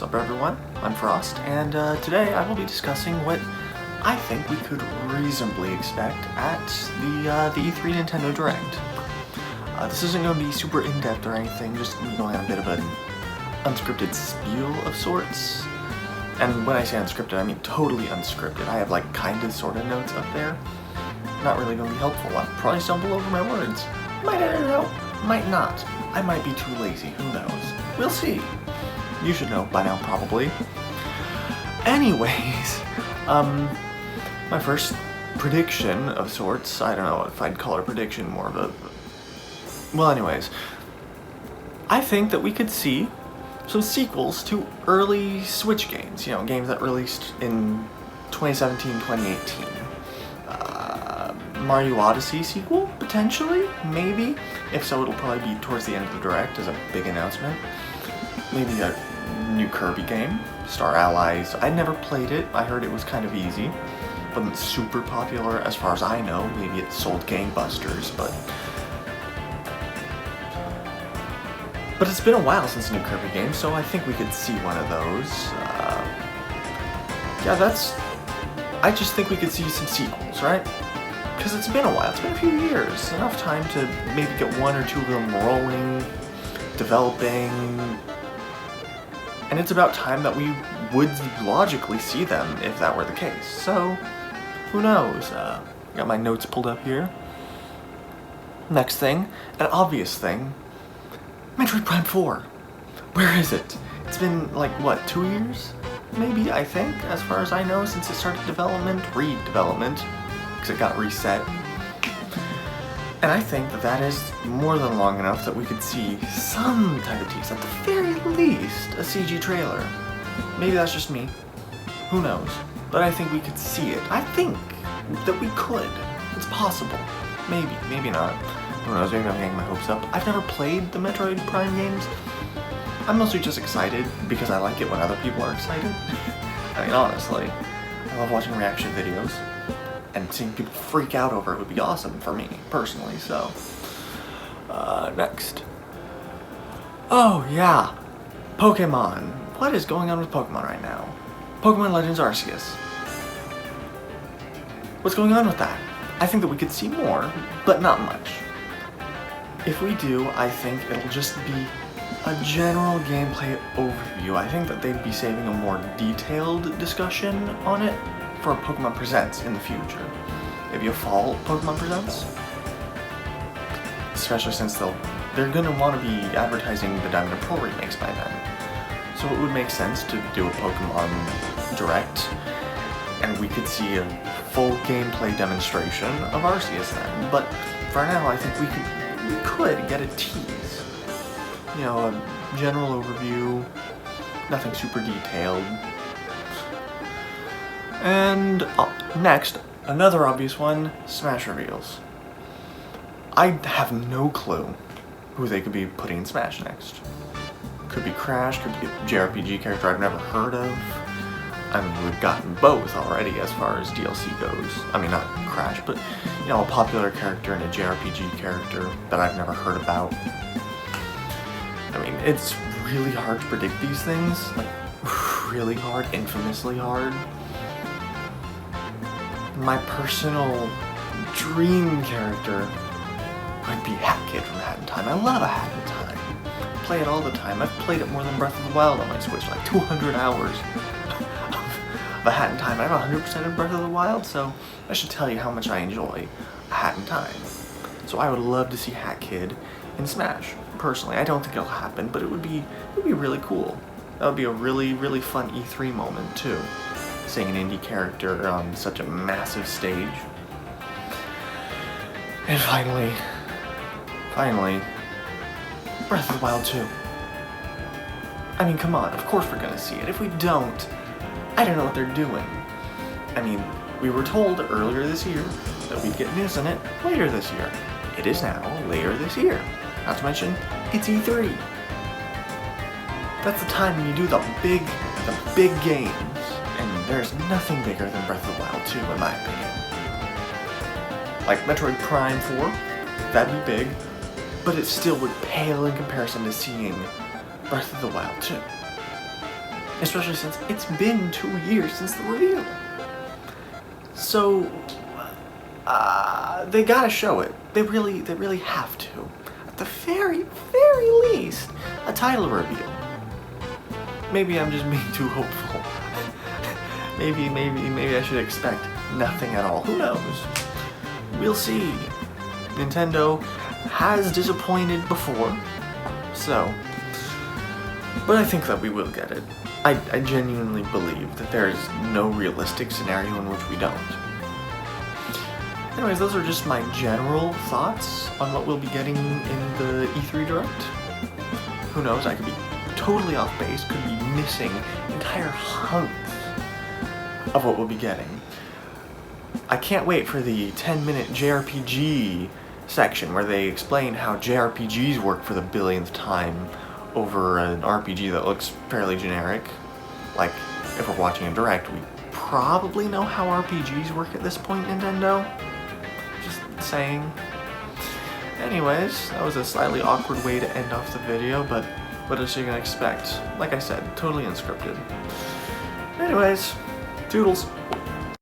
What's up everyone, I'm Frost, and today I will be discussing what I think we could reasonably expect at the E3 Nintendo Direct. This isn't going to be super in-depth or anything, just going on a bit of an unscripted spiel of sorts. And when I say unscripted, I mean totally unscripted. I have like kinda sorta notes up there. Not really going to be helpful. I'll probably stumble over my words. Might edit it out, might not. I might be too lazy, who knows. We'll see. You should know by now, probably. Anyways, my first prediction of sorts, I don't know if I'd call it a prediction, more of a... Well, anyways, I think that we could see some sequels to early Switch games, you know, games that released in 2017, 2018. Mario Odyssey sequel, potentially, maybe. If so, it'll probably be towards the end of the Direct as a big announcement. Maybe a new Kirby game, Star Allies. I never played it. I heard it was kind of easy. Wasn't super popular as far as I know. Maybe it sold gangbusters, but it's been a while since a new Kirby game, so I think we could see one of those. I just think we could see some sequels, right? Because it's been a while. It's been a few years. Enough time to maybe get one or two of them rolling, developing. And it's about time that we would logically see them if that were the case. So, who knows? Got my notes pulled up here. Next thing, an obvious thing, Metroid Prime 4. Where is it? It's been like, what, 2 years? Maybe, I think, as far as I know, since it started redevelopment, because it got reset. And I think that is more than long enough that we could see some type of tease, at the very least, a CG trailer. Maybe that's just me. Who knows? But I think we could see it. I think that we could. It's possible. Maybe, maybe not. Who knows, maybe I'm getting my hopes up. I've never played the Metroid Prime games. I'm mostly just excited because I like it when other people are excited. I mean, honestly, I love watching reaction videos. And seeing people freak out over it would be awesome for me, personally, so. Next. Oh, yeah. Pokemon. What is going on with Pokemon right now? Pokemon Legends Arceus. What's going on with that? I think that we could see more, but not much. If we do, I think it'll just be a general gameplay overview. I think that they'd be saving a more detailed discussion on it for Pokemon Presents in the future. If you follow Pokemon Presents, especially since they're gonna want to be advertising the Diamond and Pearl remakes by then. So it would make sense to do a Pokemon Direct, and we could see a full gameplay demonstration of Arceus then. But for now, I think we could get a tease. You know, a general overview, nothing super detailed. And next, another obvious one, Smash reveals. I have no clue who they could be putting in Smash next. Could be Crash, could be a JRPG character I've never heard of. I mean, we've gotten both already as far as DLC goes. I mean, not Crash, but, you know, a popular character and a JRPG character that I've never heard about. I mean, it's really hard to predict these things. Like, really hard, infamously hard. My personal dream character would be Hat Kid from Hat in Time. I love a Hat in Time. I play it all the time. I've played it more than Breath of the Wild on my Switch, like 200 hours of a Hat in Time. I have 100% of Breath of the Wild, so I should tell you how much I enjoy a Hat in Time. So I would love to see Hat Kid in Smash. Personally, I don't think it'll happen, but it would be really cool. That would be a really, really fun E3 moment too. Seeing an indie character on such a massive stage. And finally, Breath of the Wild 2. I mean, come on, of course we're gonna see it. If we don't, I don't know what they're doing. I mean, we were told earlier this year that we'd get news on it later this year. It is now later this year. Not to mention, it's E3. That's the time when you do the big games. And there's nothing bigger than Breath of the Wild 2, in my opinion. Like Metroid Prime 4, that'd be big, but it still would pale in comparison to seeing Breath of the Wild 2. especially since it's been 2 years since the reveal. So, they gotta show it. They really have to. At the very least, a title reveal. Maybe I'm just being too hopeful. maybe I should expect nothing at all. Who knows? We'll see. Nintendo has disappointed before, so. But I think that we will get it. I genuinely believe that there is no realistic scenario in which we don't. Anyways, those are just my general thoughts on what we'll be getting in the E3 Direct. Who knows, I could be totally off base, could be missing entire hunks of what we'll be getting. I can't wait for the 10-minute JRPG section where they explain how JRPGs work for the billionth time over an RPG that looks fairly generic. Like, if we're watching a Direct, we probably know how RPGs work at this point, Nintendo. Just saying. Anyways, that was a slightly awkward way to end off the video, but what else are you gonna expect? Like I said, totally unscripted. Anyways, toodles.